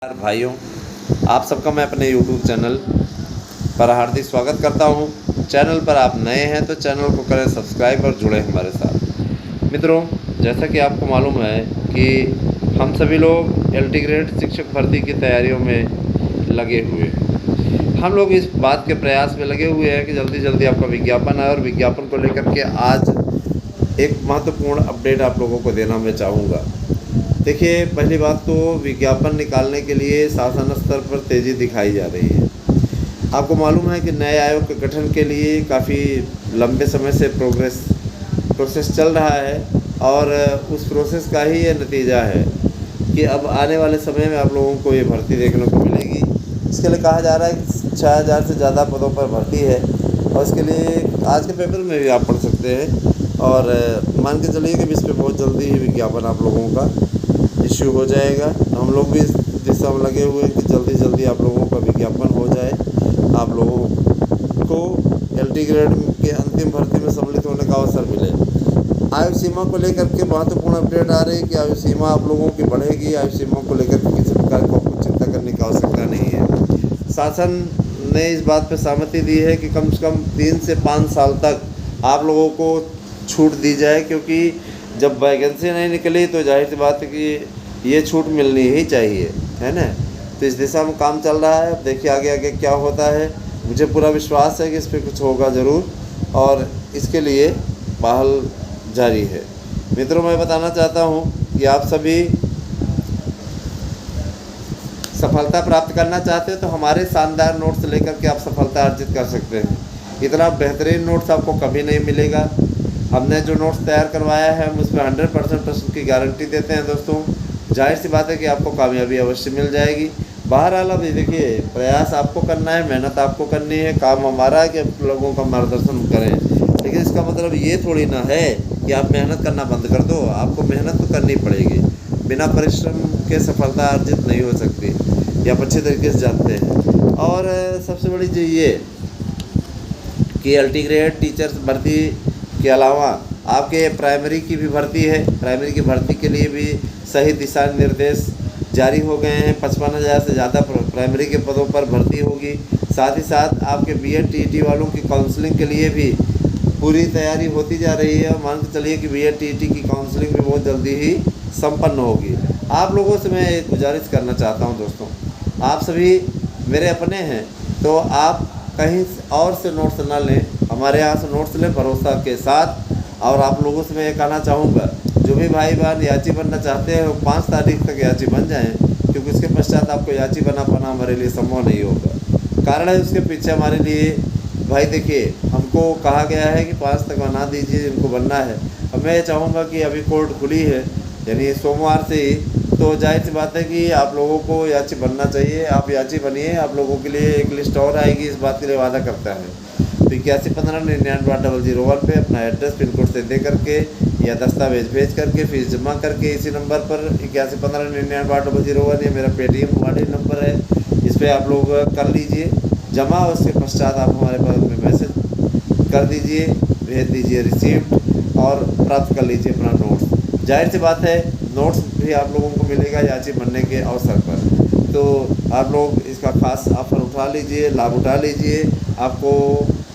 नमस्कार भाइयों, आप सबका मैं अपने YouTube चैनल पर हार्दिक स्वागत करता हूं। चैनल पर आप नए हैं तो चैनल को करें सब्सक्राइब और जुड़े हमारे साथ। मित्रों, जैसा कि आपको मालूम है कि हम सभी लोग LT ग्रेड शिक्षक भर्ती की तैयारियों में लगे हुए हैं। हम लोग इस बात के प्रयास में लगे हुए हैं कि जल्दी जल्दी आपका विज्ञापन आए और विज्ञापन को लेकर के आज एक महत्वपूर्ण अपडेट आप लोगों को देना मैं चाहूँगा। देखिए, पहली बात तो विज्ञापन निकालने के लिए शासन स्तर पर तेज़ी दिखाई जा रही है। आपको मालूम है कि नए आयोग के गठन के लिए काफ़ी लंबे समय से प्रोसेस चल रहा है और उस प्रोसेस का ही ये नतीजा है कि अब आने वाले समय में आप लोगों को ये भर्ती देखने को मिलेगी। इसके लिए कहा जा रहा है कि 6000 से ज़्यादा पदों पर भर्ती है और इसके लिए आज के पेपर में भी आप पढ़ सकते हैं और मान के चलिए कि इस पर बहुत जल्दी ही विज्ञापन आप लोगों का इश्यू हो जाएगा। हम लोग भी इस दिशा में लगे हुए हैं कि जल्दी जल्दी आप लोगों का विज्ञापन हो जाए, आप लोगों को LT ग्रेड के अंतिम भर्ती में सम्मिलित होने का अवसर मिले। आयु सीमा को लेकर के महत्वपूर्ण अपडेट आ रही है कि आयु सीमा आप लोगों की बढ़ेगी। आयु सीमा को लेकर के किसी प्रकार को आपको चिंता करने की आवश्यकता नहीं है। शासन ने इस बात पर सहमति दी है कि कम से कम 3 से 5 साल तक आप लोगों को छूट दी जाए, क्योंकि जब वैकेंसी नहीं निकली तो जाहिर सी बात है कि ये छूट मिलनी ही चाहिए, है ना। तो इस दिशा में काम चल रहा है। अब देखिए आगे आगे क्या होता है। मुझे पूरा विश्वास है कि इस पर कुछ होगा ज़रूर और इसके लिए पहल जारी है। मित्रों, मैं बताना चाहता हूँ कि आप सभी सफलता प्राप्त करना चाहते हैं तो हमारे शानदार नोट्स लेकर के आप सफलता अर्जित कर सकते हैं। इतना बेहतरीन नोट्स आपको कभी नहीं मिलेगा। हमने जो नोट्स तैयार करवाया है हम उस पर 100% की गारंटी देते हैं दोस्तों। जाहिर सी बात है कि आपको कामयाबी अवश्य मिल जाएगी। बहरहाल अभी देखिए, प्रयास आपको करना है, मेहनत आपको करनी है। काम हमारा है कि आप लोगों का मार्गदर्शन करें, लेकिन इसका मतलब ये थोड़ी ना है कि आप मेहनत करना बंद कर दो। आपको मेहनत तो करनी पड़ेगी। बिना परिश्रम के सफलता अर्जित नहीं हो सकती, ये आप अच्छे तरीके से जानते हैं। और सबसे बड़ी चीज़ ये कि LT ग्रेड टीचर्स भर्ती के अलावा आपके प्राइमरी की भी भर्ती है। प्राइमरी की भर्ती के लिए भी सही दिशा निर्देश जारी हो गए हैं। 55,000 से ज़्यादा प्राइमरी के पदों पर भर्ती होगी। साथ ही साथ आपके BED TET वालों की काउंसलिंग के लिए भी पूरी तैयारी होती जा रही है। मान के चलिए कि BED TET की काउंसलिंग भी बहुत जल्दी ही संपन्न होगी। आप लोगों से मैं एक गुजारिश करना चाहता हूँ दोस्तों, आप सभी मेरे अपने हैं तो आप कहीं और से नोट्स ना लें, हमारे यहाँ से नोट्स लें भरोसा के साथ। और आप लोगों से मैं ये कहना चाहूँगा, जो भी भाई बहन याची बनना चाहते हैं वो 5 तारीख तक याची बन जाएं, क्योंकि उसके पश्चात आपको याची बना पाना हमारे लिए संभव नहीं होगा। कारण है उसके पीछे हमारे लिए, भाई देखिए, हमको कहा गया है कि 5 तक बना दीजिए जिनको बनना है। अब मैं ये चाहूँगा कि अभी कोर्ट खुली है यानी सोमवार से ही, तो जाहिर सी बात है कि आप लोगों को याची बनना चाहिए। आप याची बनिए, आप लोगों के लिए एक लिस्ट और आएगी, इस बात के लिए वादा करता है। तो 8115998001 पे अपना एड्रेस पिन कोड से दे करके या दस्तावेज भेज करके फीस जमा करके इसी नंबर पर 8115998001 ये मेरा पेटीएम मोबाइल नंबर है, इस पर आप लोग कर लीजिए जमा। उसके पश्चात आप हमारे पास में मैसेज कर दीजिए, भेज दीजिए रिसीप्ट और प्राप्त कर लीजिए अपना नोट्स। जाहिर सी बात है नोट्स भी आप लोगों को मिलेगा याची बनने के अवसर पर, तो आप लोग इसका खास ऑफर उठा लीजिए, लाभ उठा लीजिए। आपको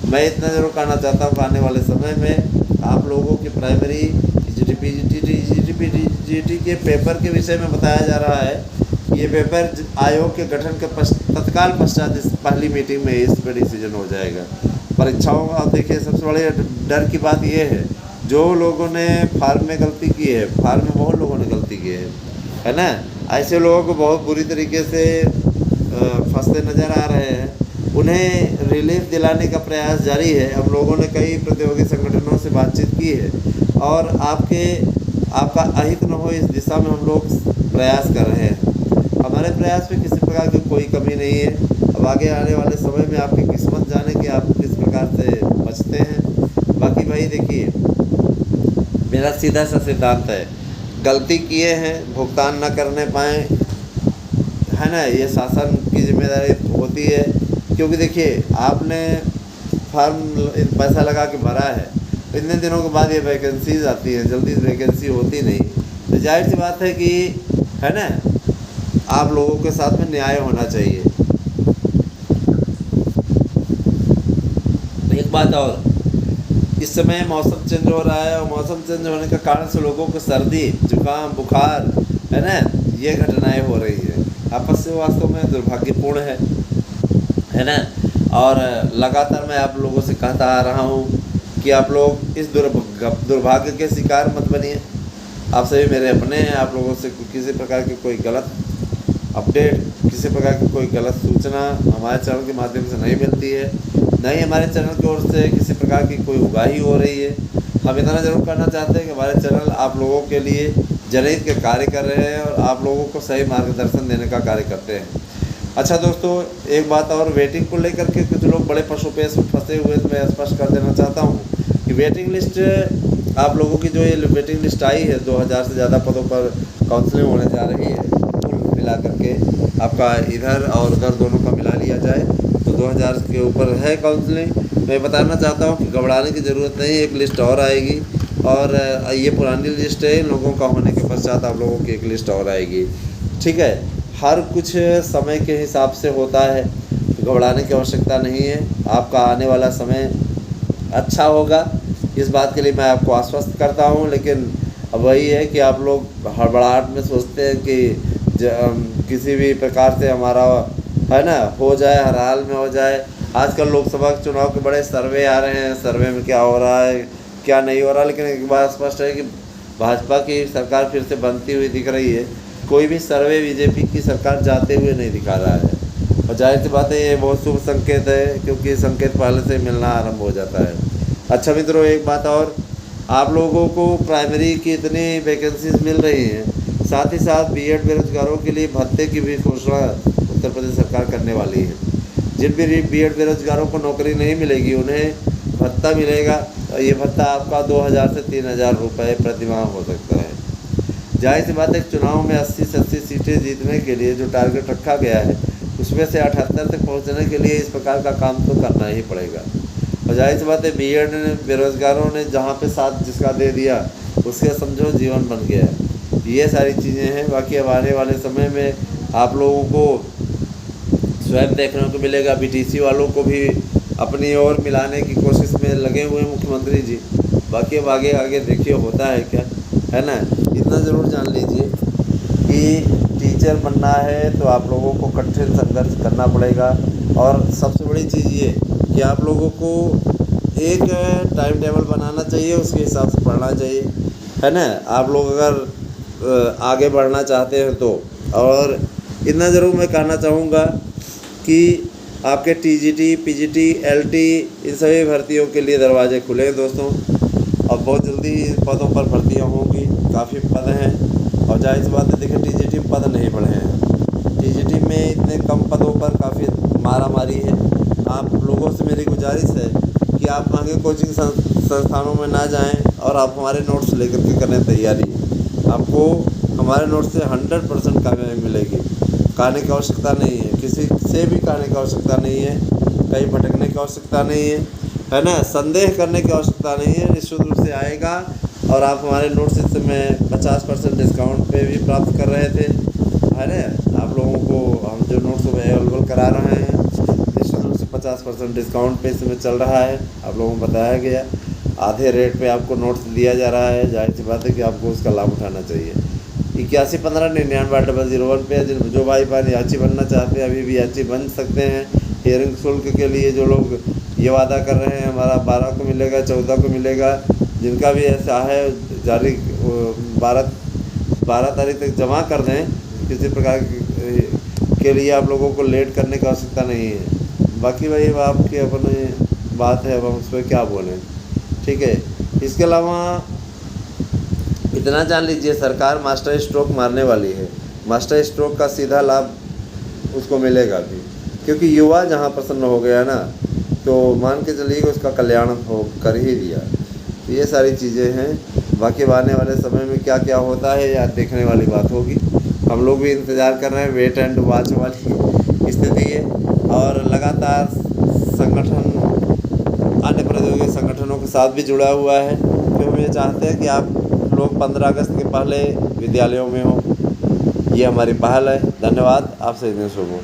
मैं इतना ज़रूर कहना चाहता हूँ, आने वाले समय में आप लोगों के प्राइमरी GT के पेपर के विषय में बताया जा रहा है। ये पेपर आयोग के गठन के तत्काल पश्चात इस पहली मीटिंग में इस पर डिसीजन हो जाएगा। परीक्षाओं का देखिए, सबसे बड़े डर की बात यह है, जो लोगों ने फार्म में गलती की है, फार्म में बहुत लोगों ने गलती की है ना, ऐसे लोगों को बहुत बुरी तरीके से फंसते नज़र आ रहे हैं। उन्हें रिलीफ दिलाने का प्रयास जारी है। हम लोगों ने कई प्रतियोगी संगठनों से बातचीत की है और आपका अहित न हो इस दिशा में हम लोग प्रयास कर रहे हैं। हमारे प्रयास में किसी प्रकार की कोई कमी नहीं है। अब आगे आने वाले समय में आपकी किस्मत जाने कि आप किस प्रकार से बचते हैं। बाकी भाई देखिए, मेरा सीधा सा सिद्धांत है, गलती किए हैं भुगतान न करने पाएँ, है ना, ये शासन की जिम्मेदारी होती है। क्योंकि देखिए, आपने फॉर्म पैसा लगा के भरा है, इतने दिनों के बाद ये वैकेंसीज आती हैं, जल्दी वैकेंसी होती नहीं। तो जाहिर सी बात है कि, है ना, आप लोगों के साथ में न्याय होना चाहिए। एक बात और, इस समय मौसम चेंज हो रहा है और मौसम चेंज होने के कारण से लोगों को सर्दी जुकाम बुखार है ना, ये घटनाएं हो रही है। आपस से वास्तव में दुर्भाग्यपूर्ण है ना। और लगातार मैं आप लोगों से कहता आ रहा हूँ कि आप लोग इस दुर्भाग्य के शिकार मत बनिए। आप सभी मेरे अपने हैं, आप लोगों से किसी प्रकार की कोई गलत अपडेट, किसी प्रकार की कोई गलत सूचना हमारे चैनल के माध्यम से नहीं मिलती है, नहीं हमारे चैनल की ओर से किसी प्रकार की कोई उगाही हो रही है। हम इतना ज़रूर करना चाहते हैं कि हमारे चैनल आप लोगों के लिए जनहित के कार्य कर रहे हैं और आप लोगों को सही मार्गदर्शन देने का कार्य करते हैं। अच्छा दोस्तों, एक बात और, वेटिंग को लेकर के कुछ लोग बड़े पशुपेश में फंसे हुए, तो मैं स्पष्ट कर देना चाहता हूँ कि वेटिंग लिस्ट, आप लोगों की जो ये वेटिंग लिस्ट आई है 2000 से ज़्यादा पदों पर काउंसलिंग होने जा रही है, कुल मिला करके आपका इधर और उधर दोनों का मिला लिया जाए तो 2000 के ऊपर है काउंसलिंग। मैं बताना चाहता हूँ कि घबराने की ज़रूरत नहीं, एक लिस्ट और आएगी और ये पुरानी लिस्ट है, इन लोगों का होने के पश्चात आप लोगों की एक लिस्ट और आएगी। ठीक है, हर कुछ समय के हिसाब से होता है, घबराने की आवश्यकता नहीं है। आपका आने वाला समय अच्छा होगा, इस बात के लिए मैं आपको आश्वस्त करता हूँ। लेकिन अब वही है कि आप लोग हड़बड़ाहट में सोचते हैं कि किसी भी प्रकार से हमारा है ना हो जाए, हर हाल में हो जाए। आजकल लोकसभा चुनाव के बड़े सर्वे आ रहे हैं, सर्वे में क्या हो रहा है क्या नहीं हो रहा, लेकिन एक बात स्पष्ट है कि भाजपा की सरकार फिर से बनती हुई दिख रही है। कोई भी सर्वे बीजेपी की सरकार जाते हुए नहीं दिखा रहा है, और जाहिर सी बात है ये बहुत शुभ संकेत है, क्योंकि संकेत पहले से मिलना आरंभ हो जाता है। अच्छा मित्रों, एक बात और, आप लोगों को प्राइमरी की इतनी वैकेंसीज मिल रही हैं, साथ ही साथ बीएड बेरोजगारों के लिए भत्ते की भी घोषणा उत्तर प्रदेश सरकार करने वाली है। जिन भी बीएड बेरोजगारों को नौकरी नहीं मिलेगी उन्हें भत्ता मिलेगा, और ये भत्ता आपका 2000 से 3000 रुपये प्रतिमाह हो सकता है। जाहिर सी बात है, चुनाव में 80 से 80 सीटें जीतने के लिए जो टारगेट रखा गया है उसमें से 78 तक पहुंचने के लिए इस प्रकार का काम तो करना ही पड़ेगा। और जाहिर सी बात है, बीएड बेरोजगारों ने जहां पे साथ जिसका दे दिया उसके समझो जीवन बन गया। ये सारी चीज़ें हैं। बाकी अब आने वाले समय में आप लोगों को स्वयं देखने को मिलेगा, बीटीसी वालों को भी अपनी ओर मिलाने की कोशिश में लगे हुए मुख्यमंत्री जी। बाकी अब आगे आगे देखिए होता है क्या, है ना। इतना ज़रूर जान लीजिए कि टीचर बनना है तो आप लोगों को कठिन संघर्ष करना पड़ेगा। और सबसे बड़ी चीज़ ये कि आप लोगों को एक टाइम टेबल बनाना चाहिए, उसके हिसाब से पढ़ना चाहिए, है ना। आप लोग अगर आगे बढ़ना चाहते हैं तो, और इतना ज़रूर मैं कहना चाहूँगा कि आपके टीजीटी, पीजीटी, एलटी इन सभी भर्तियों के लिए दरवाजे खुले हैं दोस्तों। अब बहुत जल्दी इन पदों पर भर्तियाँ होंगी, काफ़ी पद हैं। और जाहिर सी बात है, देखिए टीजीटी में पद नहीं बढ़े हैं, टीजीटी में इतने कम पदों पर काफ़ी मारामारी है। आप लोगों से मेरी गुजारिश है कि आप आगे कोचिंग संस्थानों में ना जाएं और आप हमारे नोट्स लेकर के करें तैयारी। आपको हमारे नोट्स से 100% कामयाबी मिलेगी। कहने की आवश्यकता नहीं है, किसी से भी कहने की आवश्यकता नहीं है, कहीं भटकने की आवश्यकता नहीं है ना, संदेह करने की आवश्यकता नहीं है। निश्चित रूप से आएगा। और आप हमारे नोट्स इस समय 50% डिस्काउंट पे भी प्राप्त कर रहे थे, है ना। आप लोगों को हम जो नोट्स अवेलेबल करा रहे हैं निश्चित रूप से 50% डिस्काउंट पे इस समय चल रहा है। आप लोगों को बताया गया, आधे रेट पे आपको नोट्स दिया जा रहा है। जाहिर सी बात है कि आपको उसका लाभ उठाना चाहिए। 8115990001 पे जो भाई बहन याची बनना चाहते हैं अभी भी याची बन सकते हैं। हियरिंग शुल्क के लिए जो लोग ये वादा कर रहे हैं हमारा 12 को मिलेगा, 14 को मिलेगा, जिनका भी ऐसा है जारी 12 तारीख तक जमा कर दें। किसी प्रकार के लिए आप लोगों को लेट करने की आवश्यकता नहीं है। बाकी भाई आपकी अपनी बात है, अब हम उस पर क्या बोलें, ठीक है। इसके अलावा इतना जान लीजिए, सरकार मास्टर स्ट्रोक मारने वाली है। मास्टर स्ट्रोक का सीधा लाभ उसको मिलेगा भी, क्योंकि युवा जहाँ प्रसन्न हो गया ना, तो मान के चलिए उसका कल्याण हो कर ही दिया। तो ये सारी चीज़ें हैं। बाकी आने वाले समय में क्या क्या होता है यार देखने वाली बात होगी। हम लोग भी इंतज़ार कर रहे हैं, वेट एंड वॉच वाली स्थिति है। और लगातार संगठन अन्य प्रतियोगी संगठनों के साथ भी जुड़ा हुआ है, क्योंकि हम ये चाहते हैं कि आप लोग 15 अगस्त के पहले विद्यालयों में हों, ये हमारी पहल है। धन्यवाद। आपसे दिन शुभ हो।